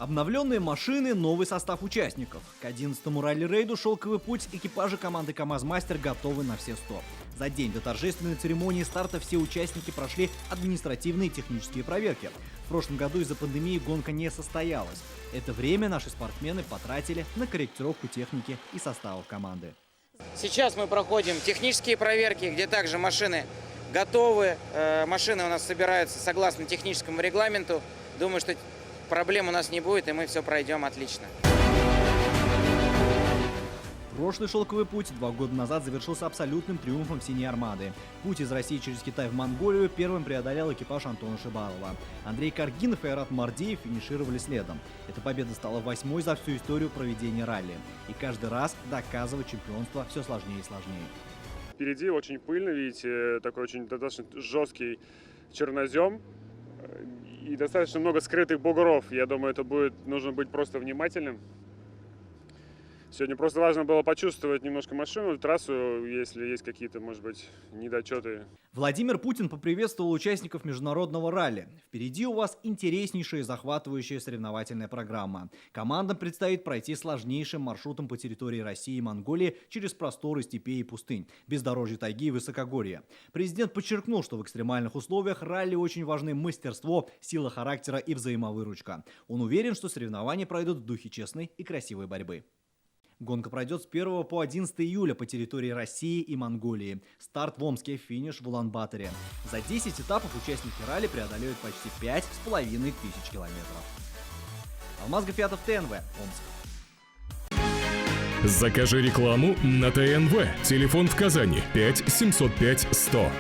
Обновленные машины, новый состав участников. К 11-му ралли-рейду «Шелковый путь» экипажи команды КамАЗ-Мастер готовы на все 100. За день до торжественной церемонии старта все участники прошли административные и технические проверки. В прошлом году из-за пандемии гонка не состоялась. Это время наши спортсмены потратили на корректировку техники и составов команды. Сейчас мы проходим технические проверки, где также машины готовы. Машины у нас собираются согласно техническому регламенту. Думаю, что проблем у нас не будет, и мы все пройдем отлично. Прошлый «Шелковый путь» 2 года назад завершился абсолютным триумфом «Синей Армады». Путь из России через Китай в Монголию первым преодолел экипаж Антона Шибалова. Андрей Каргинов и Айрат Мардеев финишировали следом. Эта победа стала 8-й за всю историю проведения ралли. И каждый раз доказывать чемпионство все сложнее и сложнее. Впереди очень пыльно, видите, такой очень достаточно жесткий чернозем и достаточно много скрытых бугров. Я думаю, нужно быть просто внимательным. Сегодня просто важно было почувствовать немножко машину, трассу, если есть какие-то, может быть, недочеты. Владимир Путин поприветствовал участников международного ралли. Впереди у вас интереснейшая и захватывающая соревновательная программа. Командам предстоит пройти сложнейшим маршрутом по территории России и Монголии через просторы степей и пустынь, бездорожья тайги и высокогорья. Президент подчеркнул, что в экстремальных условиях ралли очень важны мастерство, сила характера и взаимовыручка. Он уверен, что соревнования пройдут в духе честной и красивой борьбы. Гонка пройдет с 1 по 11 июля по территории России и Монголии. Старт в Омске, финиш в Улан-Баторе. За 10 этапов участники ралли преодолеют почти 5500 километров. Алмаз Гафиатов, ТНВ, Омск. Закажи рекламу на ТНВ. Телефон в Казани 5 705 100.